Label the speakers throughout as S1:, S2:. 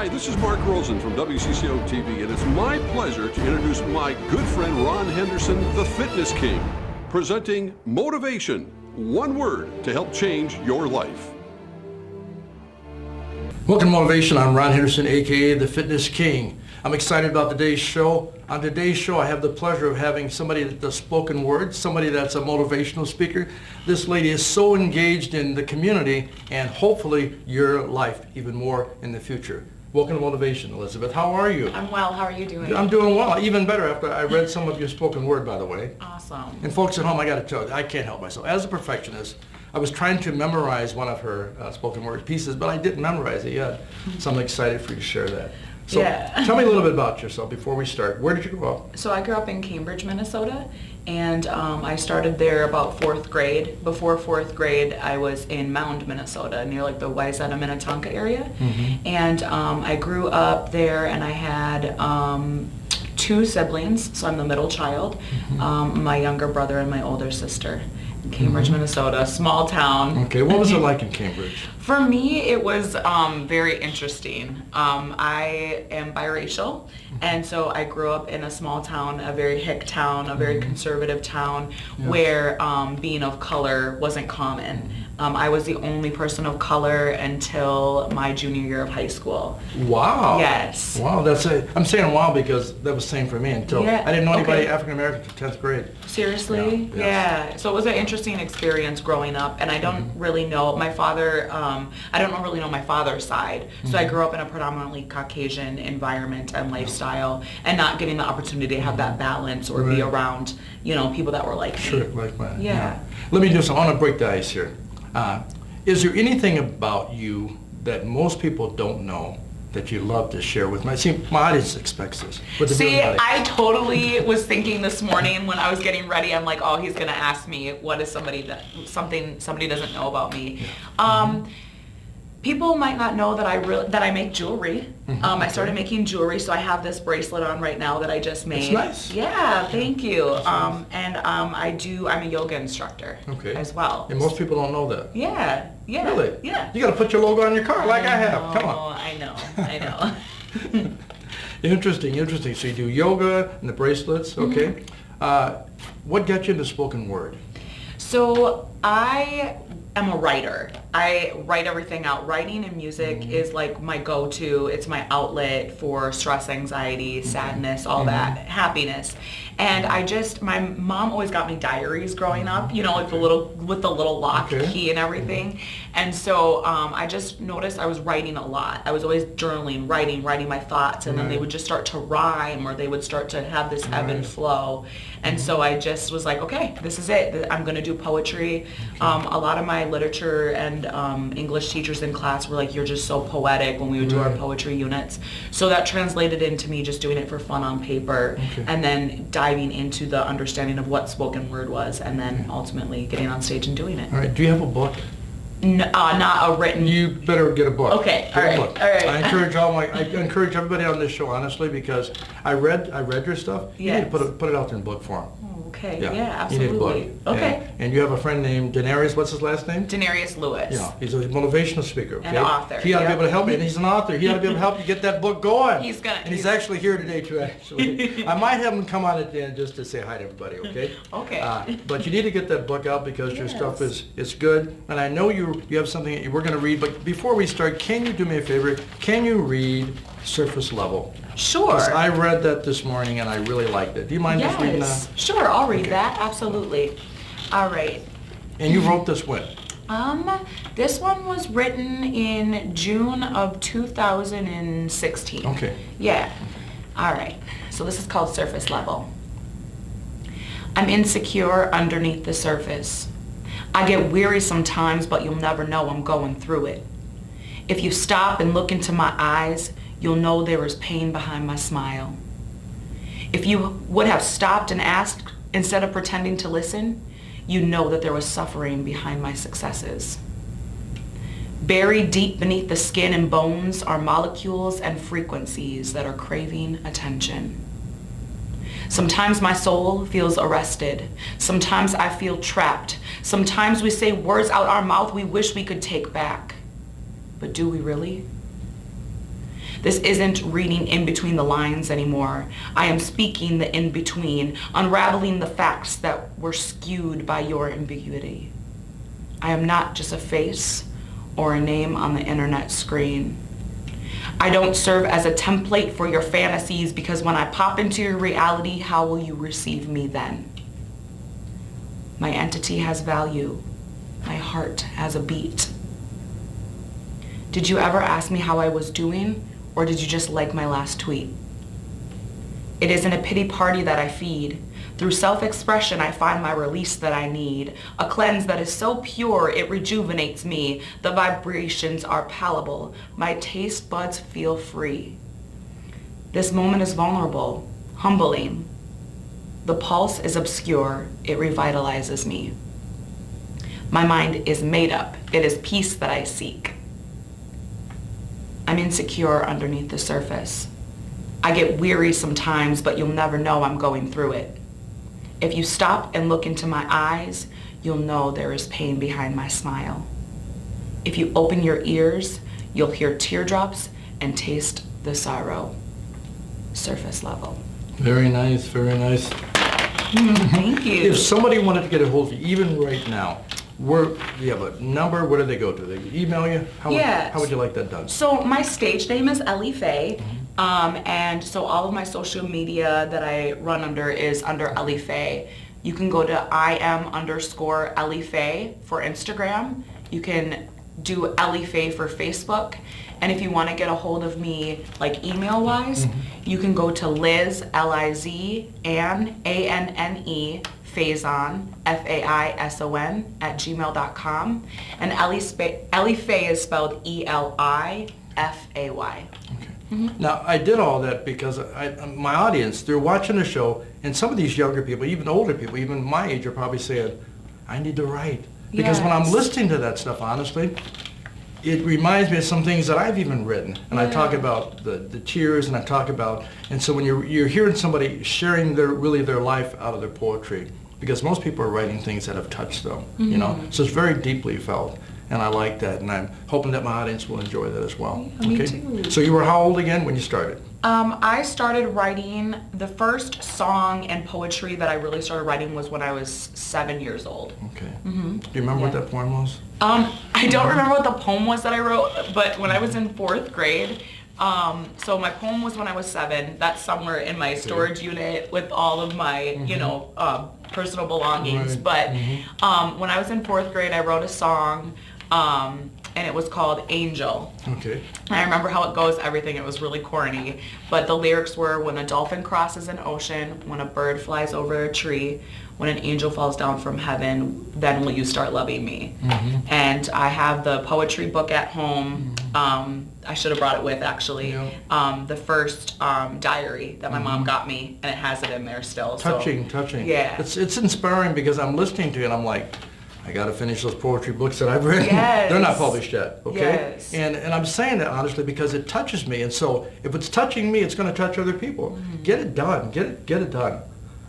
S1: Hi, this is Mark Rosen from WCCO TV, and it's my pleasure to introduce my good friend Ron Henderson, the Fitness King, presenting Motivation, one word to help change your life.
S2: Welcome to Motivation. I'm Ron Henderson, aka the Fitness King. I'm excited about today's show. On today's show, I have the pleasure of having somebody that does spoken word, somebody that's a motivational speaker. This lady is so engaged in the community and hopefully your life even more in the future. Welcome to Motivation, Elizabeth. How are you?
S3: I'm well. How are you doing?
S2: I'm doing well. Even better after I read some of your spoken word, by the way.
S3: Awesome.
S2: And folks at home, I got to tell you, I can't help myself. As a perfectionist, I was trying to memorize one of her spoken word pieces, but I didn't memorize it yet. So I'm excited for you to share that. So tell me a little bit about yourself before we start. Where did you grow up?
S3: So I grew up in Cambridge, Minnesota, and I started there about 4th grade. Before 4th grade, I was in Mound, Minnesota, near like the Wayzata, Minnetonka area. Mm-hmm. And I grew up there, and I had 2 siblings, so I'm the middle child, mm-hmm. My younger brother and my older sister. Cambridge, Minnesota, small town.
S2: Okay, what was it like in Cambridge?
S3: For me, it was very interesting. I am biracial, and so I grew up in a small town, a very hick town, a very conservative town, where being of color wasn't common. I was the only person of color until my junior year of high school.
S2: Wow.
S3: Yes.
S2: Wow, I'm saying wow because that was the same for me until I didn't know anybody African American until 10th grade.
S3: Seriously? Yeah. So it was an interesting experience growing up, and I don't really know my father. I don't really know my father's side. So I grew up in a predominantly Caucasian environment and lifestyle, and not getting the opportunity to have that balance or be around, people that were like me.
S2: Sure, like that.
S3: Yeah.
S2: Let me do something. I want to break the ice here. Is there anything about you that most people don't know that you love to share with me? See, my audience expects this.
S3: See, I totally was thinking this morning when I was getting ready, I'm like, oh, he's going to ask me what is something somebody doesn't know about me. Yeah. People might not know that I make jewelry. I started making jewelry, so I have this bracelet on right now that I just made.
S2: It's nice.
S3: Yeah, thank you.
S2: Nice.
S3: And I'm a yoga instructor as well.
S2: And most people don't know that.
S3: Yeah.
S2: Really?
S3: Yeah.
S2: You got to put your logo on your car like I have. Come on.
S3: I know.
S2: Interesting. So you do yoga and the bracelets, okay. What got you into spoken word?
S3: So I am a writer. I write everything out. Writing and music is like my go-to. It's my outlet for stress, anxiety, sadness, all that, happiness. And my mom always got me diaries growing up, like with the little lock key and everything. And so I just noticed I was writing a lot. I was always journaling, writing my thoughts, and then they would just start to rhyme, or they would start to have this ebb and flow. And so I just was like, okay, this is it. I'm going to do poetry. A lot of my literature and English teachers in class were like, you're just so poetic when we would do our poetry units. So that translated into me just doing it for fun on paper, and then diving into the understanding of what spoken word was, and then ultimately getting on stage and doing it.
S2: All right, do you have a book?
S3: No, not a written.
S2: You better get a book.
S3: Okay, all right.
S2: I encourage everybody on this show, honestly, because I read your stuff. You need to put it out there in book form.
S3: Okay, yeah, absolutely.
S2: You need a book.
S3: Okay.
S2: And you have a friend named DNarius, what's his last name?
S3: DNarius Lewis.
S2: Yeah, he's a motivational speaker. Okay?
S3: And author.
S2: He ought to be able to help you, and he's an author. He ought to be able to help you get that book going.
S3: He's
S2: actually here today, too, actually. I might have him come on at the end just to say hi to everybody, okay?
S3: Okay.
S2: But you need to get that book out because your stuff is good. And I know you have something that we're going to read, but before we start, can you do me a favor? Can you read Surface Level?
S3: Sure.
S2: I read that this morning and I really liked it. Do you mind just reading that?
S3: Sure, I'll read that. Absolutely. All right.
S2: And you wrote this when?
S3: This one was written in June of 2016.
S2: Okay.
S3: Yeah. All right. So this is called Surface Level. I'm insecure underneath the surface. I get weary sometimes, but you'll never know I'm going through it. If you stop and look into my eyes, you'll know there is pain behind my smile. If you would have stopped and asked instead of pretending to listen, you know that there was suffering behind my successes. Buried deep beneath the skin and bones are molecules and frequencies that are craving attention. Sometimes my soul feels arrested. Sometimes I feel trapped. Sometimes we say words out our mouth we wish we could take back. But do we really? This isn't reading in between the lines anymore. I am speaking the in-between, unraveling the facts that were skewed by your ambiguity. I am not just a face or a name on the internet screen. I don't serve as a template for your fantasies, because when I pop into your reality, how will you receive me then? My entity has value. My heart has a beat. Did you ever ask me how I was doing, or did you just like my last tweet? It isn't a pity party that I feed. Through self-expression, I find my release that I need. A cleanse that is so pure, it rejuvenates me. The vibrations are palatable. My taste buds feel free. This moment is vulnerable, humbling. The pulse is obscure. It revitalizes me. My mind is made up. It is peace that I seek. I'm insecure underneath the surface. I get weary sometimes, but you'll never know I'm going through it. If you stop and look into my eyes, you'll know there is pain behind my smile. If you open your ears, you'll hear teardrops and taste the sorrow. Surface level.
S2: Very nice, very nice.
S3: Thank you.
S2: If somebody wanted to get a hold of you, even right now, do you have a number? Where do they go to? They email you? How would you like that done?
S3: So my stage name is Ellie Faye. And so all of my social media that I run under is under Ellie Faye. You can go to IM_Ellie Faye for Instagram. You can do Ellie Faye for Facebook. And if you want to get a hold of me, like email-wise, you can go to Liz, Liz, Anne, Faison, Faison, @gmail.com. And Ellie Faye is spelled Elifay.
S2: Okay. Now, I did all that because my audience, they're watching the show, and some of these younger people, even older people, even my age, are probably saying, I need to write. Because when I'm listening to that stuff, honestly, it reminds me of some things that I've even written. And I talk about the tears, and I talk about, and so when you're hearing somebody sharing their life out of their poetry, because most people are writing things that have touched them, you know, so it's very deeply felt. And I like that, and I'm hoping that my audience will enjoy that as well.
S3: Yeah, me too.
S2: So you were how old again when you started?
S3: I started writing, the first song and poetry that I really started writing was when I was 7 years old.
S2: Okay. Do you remember what that poem was?
S3: I don't remember what the poem was that I wrote, but when I was in 4th grade, so my poem was when I was 7. That's somewhere in my storage unit with all of my, you know, personal belongings. But when I was in 4th grade, I wrote a song, and it was called Angel.
S2: Okay.
S3: And I remember how it goes, everything. It was really corny. But the lyrics were, when a dolphin crosses an ocean, when a bird flies over a tree, when an angel falls down from heaven, then will you start loving me? And I have the poetry book at home. I should have brought it with, actually. The first diary that my mom got me, and it has it in there still.
S2: Touching.
S3: Yeah.
S2: It's inspiring because I'm listening to it and I'm like, I got to finish those poetry books that I've written.
S3: Yes.
S2: They're not published yet, okay?
S3: Yes.
S2: And I'm saying that honestly because it touches me. And so if it's touching me, it's going to touch other people. Get it done. Get it done.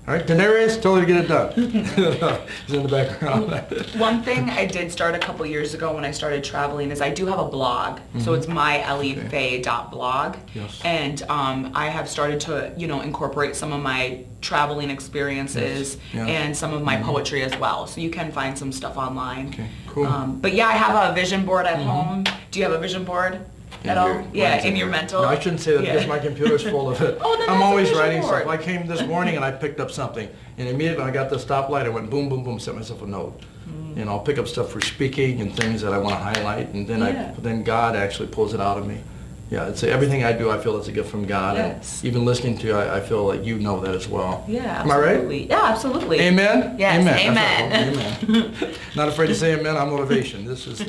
S2: All right, DNarius, tell her to get it done. He's in the background.
S3: One thing I did start a couple years ago when I started traveling is I do have a blog. So it's Myelifay.blog.
S2: Yes.
S3: And I have started to, you know, incorporate some of my traveling experiences and some of my poetry as well. So you can find some stuff online.
S2: Okay, cool.
S3: But yeah, I have a vision board at home. Do you have a vision board? At all? Yeah, in your mental.
S2: No, I shouldn't say that because my computer's full of it.
S3: Oh, then
S2: I'm
S3: that's a
S2: always
S3: vision
S2: writing
S3: board.
S2: stuff. I came this morning and I picked up something, and immediately when I got the stoplight, I went boom, boom, boom, sent myself a note. And I'll pick up stuff for speaking and things that I want to highlight, and then then God actually pulls it out of me. Yeah, it's everything I do. I feel it's a gift from God.
S3: Yes.
S2: And even listening to you, I feel like you know that as well.
S3: Yeah,
S2: Am I right?
S3: absolutely. Yeah, absolutely.
S2: Amen?
S3: Yes,
S2: Amen.
S3: amen.
S2: That's right. Amen. Not afraid to say amen on motivation. This is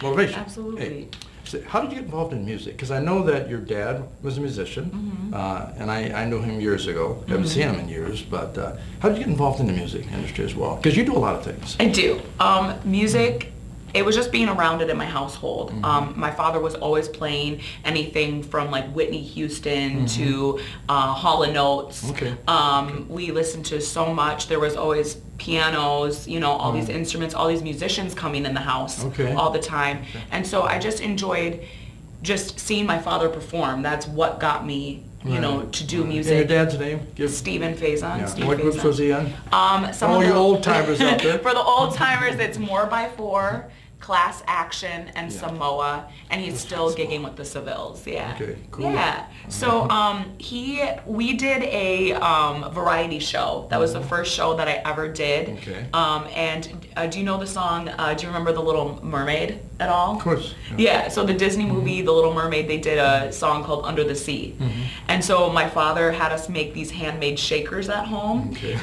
S2: motivation.
S3: Absolutely.
S2: Hey, so how did you get involved in music? Because I know that your dad was a musician, and I knew him years ago. Haven't seen him in years, but how did you get involved in the music industry as well? Because you do a lot of things.
S3: I do. Music, it was just being around it in my household. My father was always playing anything from like Whitney Houston to Hall & Oates.
S2: Okay.
S3: We listened to so much. There was always pianos, you know, all these instruments, all these musicians coming in the house all the time. And so I just enjoyed just seeing my father perform, that's what got me, to do music.
S1: And your dad's name?
S3: Stephen Faison.
S1: Yeah.
S3: Steve
S1: What
S3: Faison.
S1: groups was he on?
S3: Some of
S1: you
S3: the
S1: old timers out there.
S3: For the old timers, it's More by Four, Class Action, and Samoa, and he's still gigging with the Sevilles. Yeah.
S1: Okay, cool.
S3: Yeah. So we did a variety show. That was the first show that I ever did.
S1: Okay.
S3: And do you know the song? Do you remember The Little Mermaid at all?
S1: Of course.
S3: Yeah. So the Disney movie, The Little Mermaid, they did a song called Under the Sea, and so my father had us make these handmade shakers at home.
S1: Okay.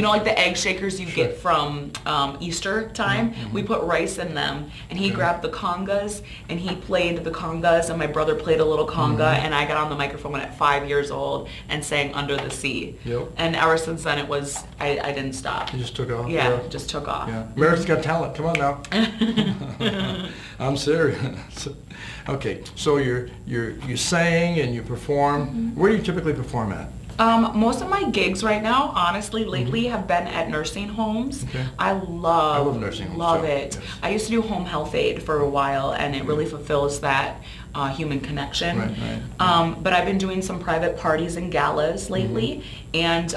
S3: Like the egg shakers you get from Easter time. We put rice in them. And he grabbed the congas, and he played the congas, and my brother played a little conga, and I got on the microphone at 5 years old and sang Under the Sea.
S1: Yep.
S3: And ever since then, it was, I didn't stop.
S1: You just took off?
S3: Yeah, it just took off.
S1: Yeah. America's Got Talent. Come on now. I'm serious. Okay, so you sang and you perform. Where do you typically perform at?
S3: Most of my gigs right now, honestly, lately have been at nursing homes.
S1: Okay.
S3: I love
S1: nursing homes.
S3: Love
S1: so,
S3: it.
S1: yes.
S3: I used to do home health aid for a while, and it really fulfills that human connection.
S1: Right.
S3: But I've been doing some private parties and galas lately, and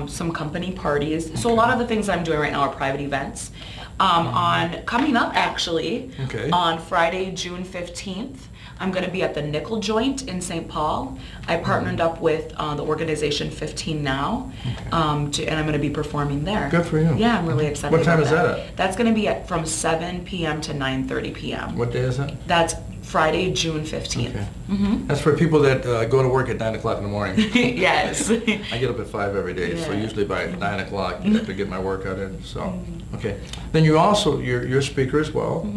S3: some company parties. So a lot of the things I'm doing right now are private events. Coming up, actually, on Friday, June 15th, I'm going to be at the Nickel Joint in St. Paul. I partnered up with the organization 15 Now, and I'm going to be performing there.
S1: Good for you.
S3: Yeah, I'm really excited.
S1: What time
S3: about
S1: is that at?
S3: That's going to be from 7 p.m. to 9:30 p.m.
S1: What day is that?
S3: That's Friday, June 15th.
S1: Okay. That's for people that go to work at 9 o'clock in the morning.
S3: Yes.
S1: I get up at 5 every day, so
S3: Yeah.
S1: usually by 9 o'clock I have to get my workout in. So, okay. Then you're a speaker as well.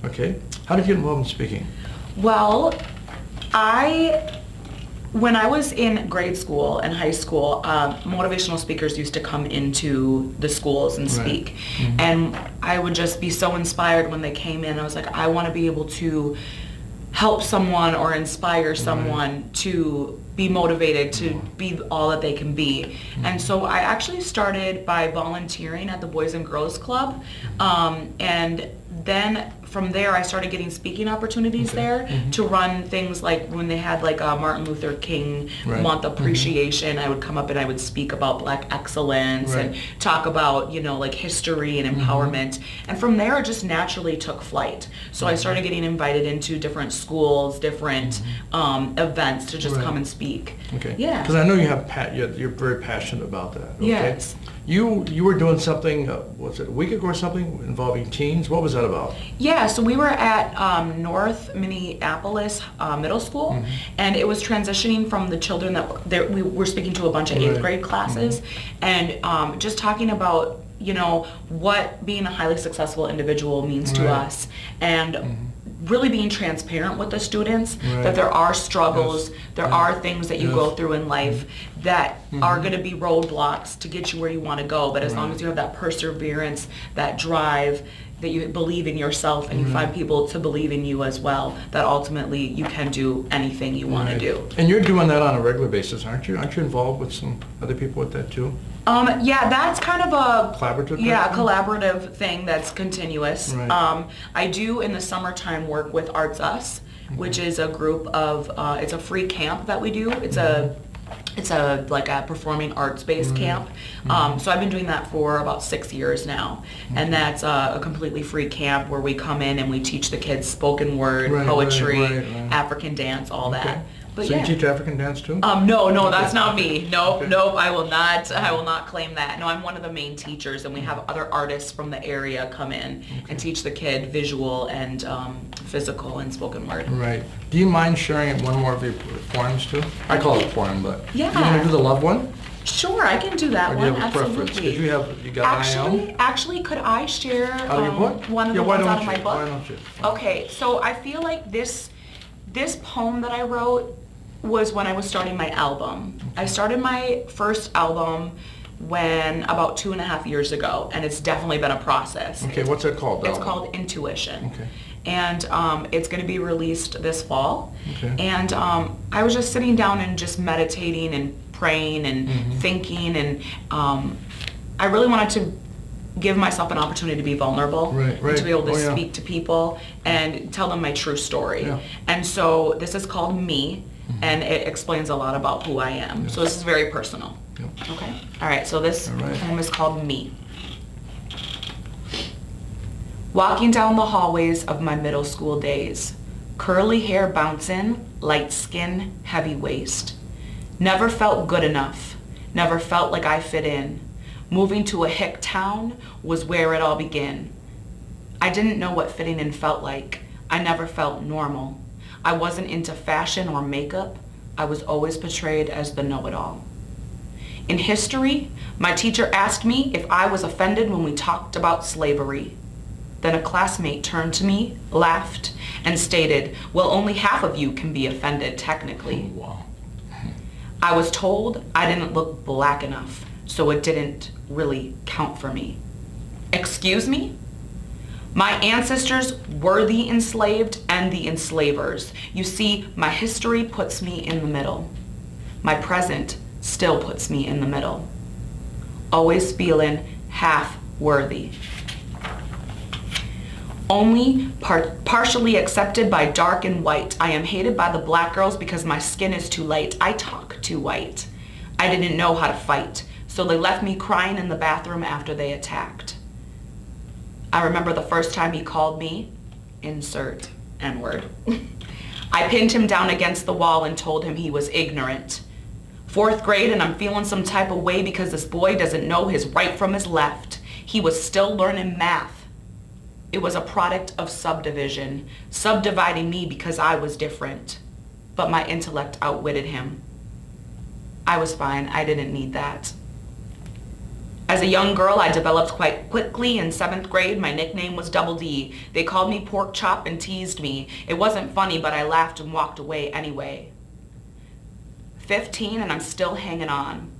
S1: Okay. How did you get involved in speaking?
S3: Well, when I was in grade school and high school, motivational speakers used to come into the schools and speak. And I would just be so inspired when they came in. I was like, I want to be able to help someone or inspire someone to be motivated to be all that they can be. And so I actually started by volunteering at the Boys and Girls Club, and then from there I started getting speaking opportunities there to run things like when they had like a Martin Luther King month appreciation. I would come up and I would speak about Black excellence and talk about like history and empowerment, and from there it just naturally took flight. So I started getting invited into different schools, different events to just come and speak.
S1: Okay.
S3: Yeah.
S1: Because I know you're very passionate about that. Okay?
S3: Yes.
S1: You were doing something, was it a week ago or something, involving teens? What was that about?
S3: Yeah, so we were at North Minneapolis Middle School, and it was transitioning from the children we were speaking to a bunch of 8th grade classes, and just talking about what being a highly successful individual means to us, and really being transparent with the students that there are struggles, there are things that you go through in life that are going to be roadblocks to get you where you want to go, but as long as you have that perseverance, that drive, that you believe in yourself and you find people to believe in you as well, that ultimately you can do anything you want to do.
S1: And you're doing that on a regular basis, aren't you? Aren't you involved with some other people with that too?
S3: Yeah, that's kind of a
S1: collaborative.
S3: Yeah, collaborative thing that's continuous.
S1: Right.
S3: I do in the summertime work with Arts Us, which is a group of it's a free camp that we do. It's a like a performing arts-based camp. So I've been doing that for about 6 years now, and that's a completely free camp where we come in and we teach the kids spoken word, poetry, African dance, all that. But
S1: so you teach African dance too?
S3: No, that's not me. Nope, I will not claim that. No, I'm one of the main teachers, and we have other artists from the area come in and teach the kid visual and physical and spoken word.
S1: Right. Do you mind sharing one more of your poems too? I call it a poem, but
S3: yeah.
S1: You want to do the love one?
S3: Sure, I can do that
S1: or
S3: one.
S1: Do you have a preference? Because you got
S3: Actually, could I share
S1: out of your book?
S3: One of the ones out of my book?
S1: Why don't you?
S3: Okay, so I feel like this poem that I wrote was when I was starting my album. I started my first album about 2.5 years ago, and it's definitely been a process.
S1: Okay, what's it called?
S3: It's called Intuition.
S1: Okay.
S3: And it's going to be released this fall.
S1: Okay.
S3: And I was just sitting down and just meditating and praying and thinking, and I really wanted to give myself an opportunity to be vulnerable,
S2: Right,
S3: and to be able to
S2: right. Oh, yeah.
S3: speak to people and tell them my true story.
S2: Yeah.
S3: And so this is called Me, and it explains a lot about who I am. So this is very personal.
S2: Yep.
S3: Okay? All right, so this
S2: All right.
S3: poem is called Me. Walking down the hallways of my middle school days, curly hair bouncing, light skin, heavy waist. Never felt good enough, never felt like I fit in. Moving to a hick town was where it all began. I didn't know what fitting in felt like. I never felt normal. I wasn't into fashion or makeup. I was always portrayed as the know-it-all. In history, my teacher asked me if I was offended when we talked about slavery. Then a classmate turned to me, laughed, and stated, well, only half of you can be offended technically.
S2: Wow.
S3: I was told I didn't look black enough, so it didn't really count for me. Excuse me? My ancestors were the enslaved and the enslavers. You see, my history puts me in the middle. My present still puts me in the middle. Always feeling half worthy. Only partially accepted by dark and white. I am hated by the black girls because my skin is too light. I talk too white. I didn't know how to fight, so they left me crying in the bathroom after they attacked. I remember the first time he called me, insert N-word. I pinned him down against the wall and told him he was ignorant. 4th grade, and I'm feeling some type of way because this boy doesn't know his right from his left. He was still learning math. It was a product of subdivision, subdividing me because I was different. But my intellect outwitted him. I was fine. I didn't need that. As a young girl, I developed quite quickly. In 7th grade, my nickname was Double D. They called me Pork Chop and teased me. It wasn't funny, but I laughed and walked away anyway. 15, and I'm still hanging on.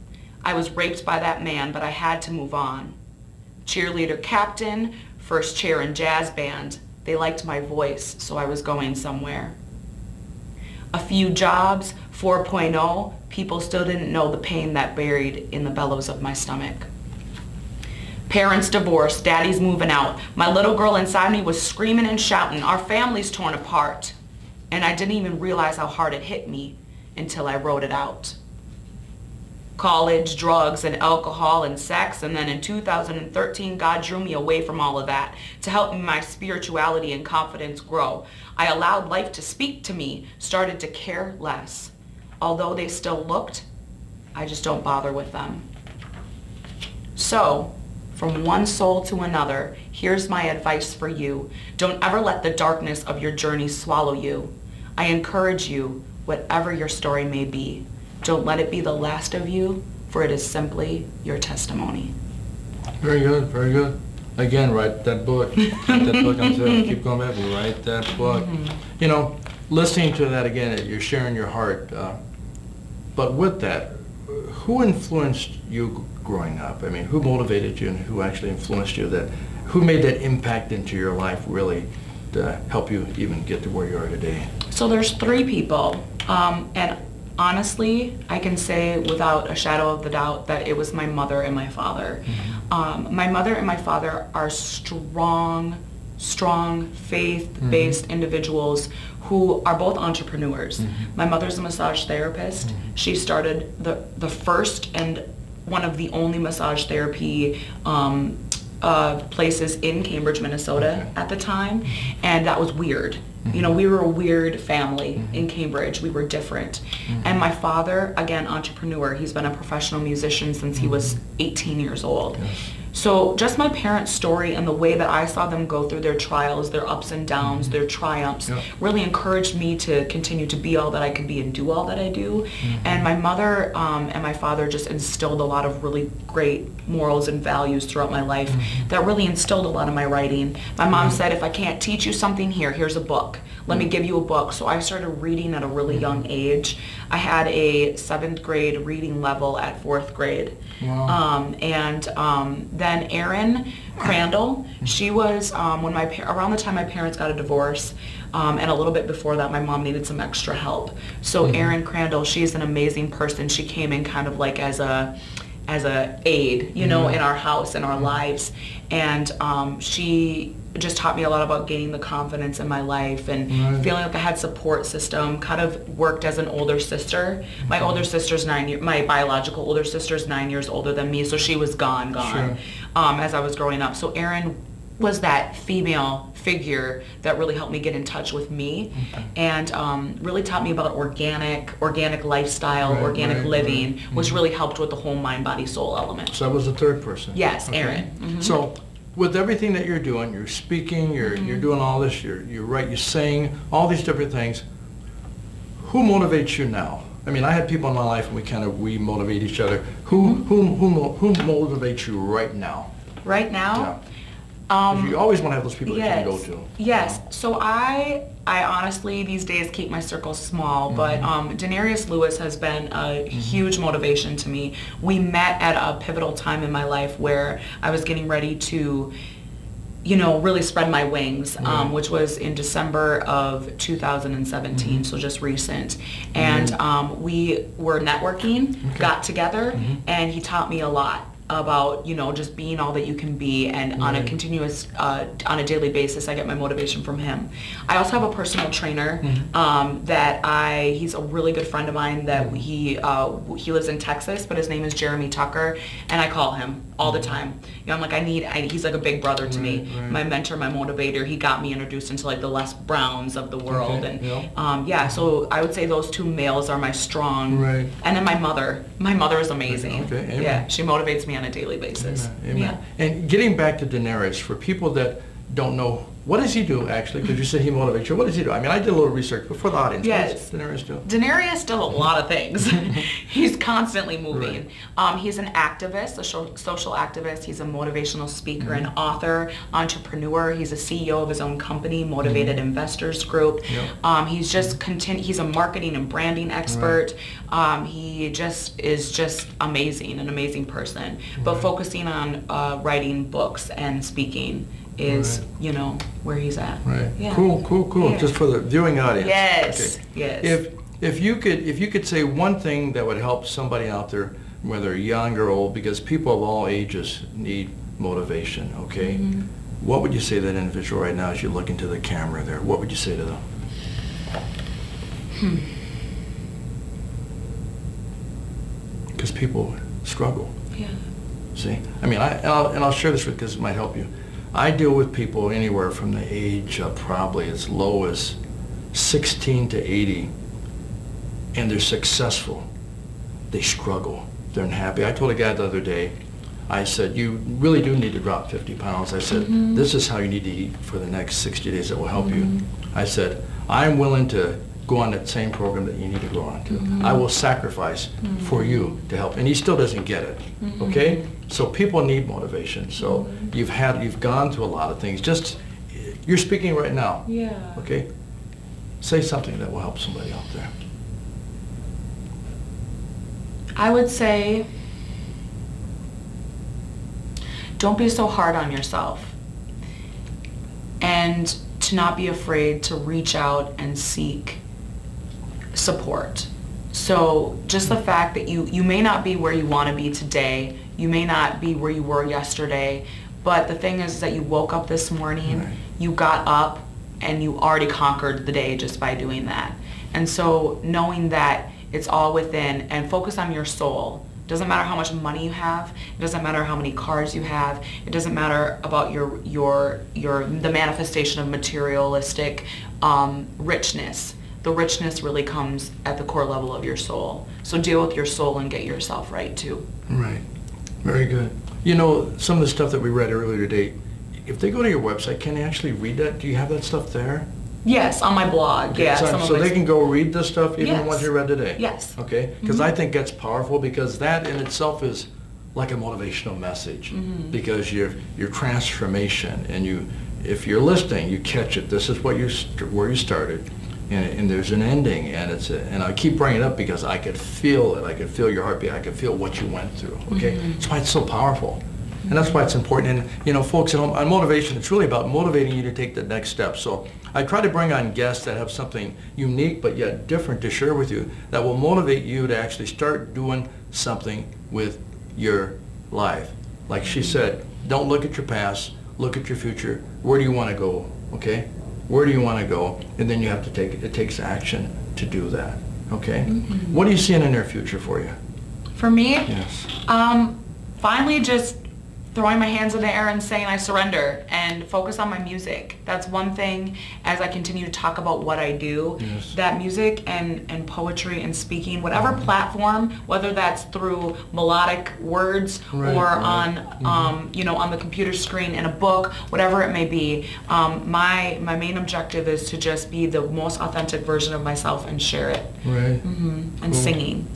S3: I was raped by that man, but I had to move on. Cheerleader captain, first chair in jazz band. They liked my voice, so I was going somewhere. A few jobs, 4.0, people still didn't know the pain that buried in the bellows of my stomach. Parents divorced, daddy's moving out. My little girl inside me was screaming and shouting, our family's torn apart. And I didn't even realize how hard it hit me until I wrote it out. College, drugs, and alcohol, and sex, and then in 2013, God drew me away from all of that to help my spirituality and confidence grow. I allowed life to speak to me, started to care less. Although they still looked, I just don't bother with them. So, from one soul to another, here's my advice for you. Don't ever let the darkness of your journey swallow you. I encourage you, whatever your story may be, don't let it be the last of you, for it is simply your testimony.
S2: Very good, very good. Again, write that book. Write that book until keep going back. Write that book. You know, listening to that again, you're sharing your heart. But with that, who influenced you growing up? I mean, who motivated you and who actually influenced you? Who made that impact into your life really to help you even get to where you are today?
S3: So there's 3 people, and honestly, I can say without a shadow of the doubt that it was my mother and my father. My mother and my father are strong, faith-based individuals who are both entrepreneurs. My mother's a massage therapist. She started the first and one of the only massage therapy places in Cambridge, Minnesota at the time, and that was weird. You know, we were a weird family in Cambridge. We were different. And my father, again, entrepreneur. He's been a professional musician since he was 18 years old. So just my parents' story and the way that I saw them go through their trials, their ups and downs, their triumphs, really encouraged me to continue to be all that I could be and do all that I do. And my mother and my father just instilled a lot of really great morals and values throughout my life that really instilled a lot of my writing. My mom said, if I can't teach you something, here's a book. Let me give you a book. So I started reading at a really young age. I had a 7th grade reading level at 4th grade.
S2: Wow.
S3: Then Erin Crandall, she was around the time my parents got a divorce, and a little bit before that, my mom needed some extra help. So Erin Crandall, she's an amazing person. She came in kind of like as a a aide, you know, in our house, in our lives. And she just taught me a lot about gaining the confidence in my life and feeling like I had support system, kind of worked as an older sister. My older sister's my biological older sister's 9 years older than me, so she was gone,
S2: Sure.
S3: as I was growing up. So Erin was that female figure that really helped me get in touch with me and really taught me about organic lifestyle, organic living, which really helped with the whole mind, body, soul element.
S2: So that was the third person?
S3: Yes,
S2: Okay.
S3: Erin. Mm-hmm.
S2: So with everything that you're doing, you're speaking, you're doing all this, you write, you sing, all these different things, who motivates you now? I mean, I had people in my life and we motivate each other. Who motivates you right now?
S3: Right now?
S2: 'Cause you always want to have those people that you can go to.
S3: Yes. So I honestly these days keep my circle small, but DNarius Lewis has been a huge motivation to me. We met at a pivotal time in my life where I was getting ready to, you know, really spread my wings, which was in December of 2017, so just recent. And we were networking, got together, and he taught me a lot about, you know, just being all that you can be, and on a continuous, on a daily basis, I get my motivation from him. I also have a personal trainer he's a really good friend of mine that he lives in Texas, but his name is Jeremy Tucker, and I call him all the time. You know, I'm like, he's like a big brother to me, my mentor, my motivator. He got me introduced into like the Les Browns of the world, so I would say those two males are my strong, and then my mother is amazing. Yeah, she motivates me on a daily basis.
S2: Amen. Yeah. And getting back to DNarius, for people that don't know, what does he do actually? Because you said he motivates you. What does he do? I mean, I did a little research, but for the audience, what does DNarius do?
S3: DNarius does a lot of things. He's constantly moving. He's an activist, a social activist. He's a motivational speaker and author, entrepreneur. He's a CEO of his own company, Motivated Investors Group. He's just he's a marketing and branding expert. He just is amazing, an amazing person. But focusing on writing books and speaking is, you know, where he's at. Yeah.
S2: Cool. Yeah. Just for the viewing audience.
S3: Yes.
S2: Okay.
S3: Yes.
S2: If you could say one thing that would help somebody out there, whether young or old, because people of all ages need motivation, okay? What would you say to that individual right now as you look into the camera there? What would you say to them? Because people struggle.
S3: Yeah.
S2: See? I mean, I'll share this because it might help you. I deal with people anywhere from the age of probably as low as 16 to 80, and they're successful. They struggle. They're unhappy. I told a guy the other day, I said, you really do need to drop 50 pounds. I said, this is how you need to eat for the next 60 days that will help you. I said, I'm willing to go on that same program that you need to go on to. I will sacrifice for you to help. And he still doesn't get it, okay? So people need motivation. So you've gone through a lot of things. Just, you're speaking right now.
S3: Yeah.
S2: Okay? Say something that will help somebody out there.
S3: I would say, don't be so hard on yourself. And to not be afraid to reach out and seek support. So just the fact that you may not be where you want to be today, you may not be where you were yesterday, but the thing is that you woke up this morning, you got up, and you already conquered the day just by doing that. And so knowing that it's all within, and focus on your soul. Doesn't matter how much money you have. It doesn't matter how many cars you have. It doesn't matter about the manifestation of materialistic richness. The richness really comes at the core level of your soul. So deal with your soul and get yourself right too.
S2: Right. Very good. You know, some of the stuff that we read earlier today, if they go to your website, can they actually read that? Do you have that stuff there?
S3: Yes, on my blog.
S2: Okay,
S3: Yeah.
S2: so they can go read this stuff, even the
S3: Yes.
S2: ones you read today?
S3: Yes.
S2: Okay? Because I think that's powerful, because that in itself is like a motivational message. Because your transformation, and if you're listening, you catch it. This is where you started. And there's an ending, and I keep bringing it up because I could feel it. I could feel your heartbeat. I could feel what you went through. Okay, that's why it's so powerful, and that's why it's important. And you know, folks, on motivation, it's really about motivating you to take the next step. So I try to bring on guests that have something unique but yet different to share with you that will motivate you to actually start doing something with your life. Like she said, don't look at your past, look at your future. Where do you want to go, okay? Where do you want to go? And then you have to it takes action to do that, okay? What do you see in the near future for you?
S3: For me,
S2: Yes.
S3: finally just throwing my hands in the air and saying I surrender and focus on my music. That's one thing as I continue to talk about what I do.
S2: Yes.
S3: That music and poetry and speaking, whatever platform, whether that's through melodic words or on on the computer screen in a book, whatever it may be, my main objective is to just be the most authentic version of myself and share it.
S2: Right.
S3: And singing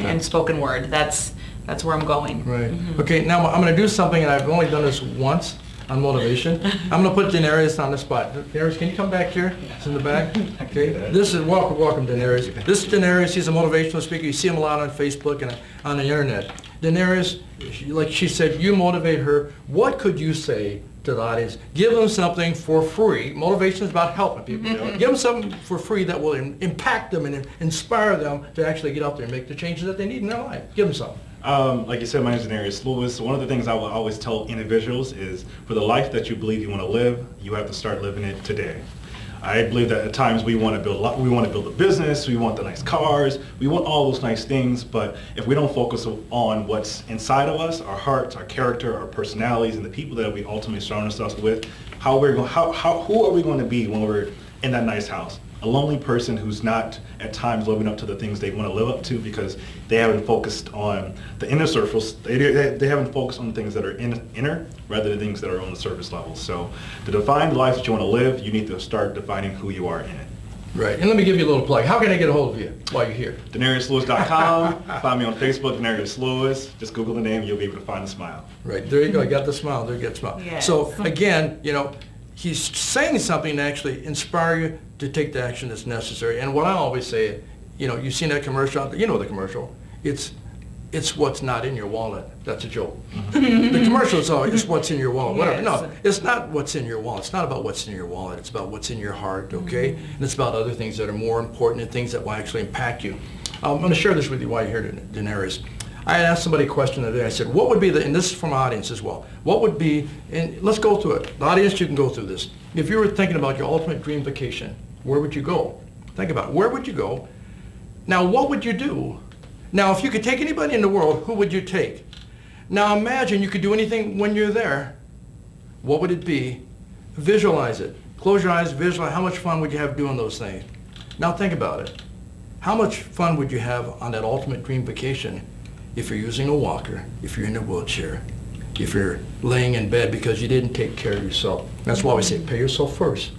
S3: and spoken word. That's where I'm going.
S2: Right. Okay, now I'm going to do something, and I've only done this once on motivation. I'm going to put DNarius on the spot. DNarius, can you come back here? It's in the back. Okay. This is welcome, DNarius. This is DNarius. He's a motivational speaker. You see him a lot on Facebook and on the internet. DNarius, like she said, you motivate her. What could you say to the audience? Give them something for free. Motivation is about helping people. Give them something for free that will impact them and inspire them to actually get out there and make the changes that they need in their life. Give them something.
S4: Like you said, my name is DNarius Lewis. One of the things I will always tell individuals is for the life that you believe you want to live, you have to start living it today. I believe that at times we want to build a business, we want the nice cars, we want all those nice things, but if we don't focus on what's inside of us, our hearts, our character, our personalities, and the people that we ultimately surround ourselves with, who are we going to be when we're in that nice house? A lonely person who's not at times living up to the things they want to live up to because they haven't focused on the inner surface. They haven't focused on things that are inner rather than things that are on the surface level. So to define the life that you want to live, you need to start defining who you are in it.
S2: Right. And let me give you a little plug. How can I get a hold of you while you're here?
S4: DNariusLewis.com. Find me on Facebook, DNarius Lewis. Just Google the name, you'll be able to find the smile.
S2: Right. There you go. I got the smile. There you get the smile.
S3: Yes.
S2: So again, he's saying something to actually inspire you to take the action that's necessary. And what I always say, you've seen that commercial out there. You know the commercial. It's what's not in your wallet. That's a joke. The commercial is always what's in your wallet. Whatever. No, it's not what's in your wallet. It's not about what's in your wallet. It's about what's in your heart, okay? And it's about other things that are more important and things that will actually impact you. I'm going to share this with you while you're here, DNarius. I had asked somebody a question the other day. I said, what would be and this is from our audience as well, what would be, and let's go through it. The audience, you can go through this. If you were thinking about your ultimate dream vacation, where would you go? Think about it. Where would you go? Now, what would you do? Now, if you could take anybody in the world, who would you take? Now, imagine you could do anything when you're there. What would it be? Visualize it. Close your eyes, visualize. How much fun would you have doing those things? Now, think about it. How much fun would you have on that ultimate dream vacation if you're using a walker, if you're in a wheelchair, if you're laying in bed because you didn't take care of yourself? That's why we say pay yourself first,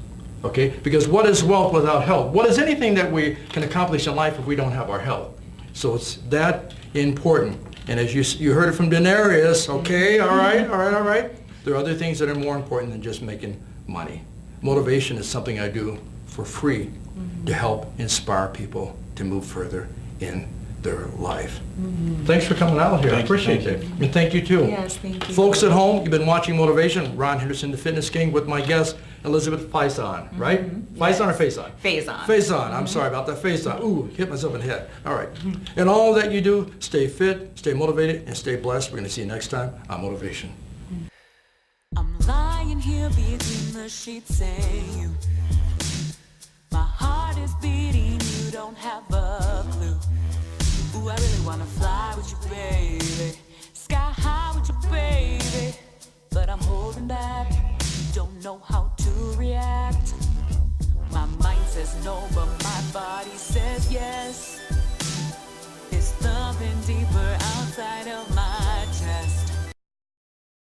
S2: okay? Because what is wealth without health? What is anything that we can accomplish in life if we don't have our health? So it's that important. And as you heard it from DNarius, okay, all right. There are other things that are more important than just making money. Motivation is something I do for free to help inspire people to move further in their life. Thanks for coming out here. I appreciate it. And thank you too.
S3: Yes, thank you.
S2: Folks at home, you've been watching Motivation. Ron Henderson, the Fitness King, with my guest, Elizabeth Faison, right? Faison or Faison?
S3: Faison.
S2: Faison. I'm sorry about that. Faison. Ooh, hit myself in the head. All right. And all that you do, stay fit, stay motivated, and stay blessed. We're going to see you next time on Motivation.
S5: I'm lying here between the sheets saying you. My heart is beating, you don't have a clue. Ooh, I really wanna fly with you, baby. Sky high with you, baby.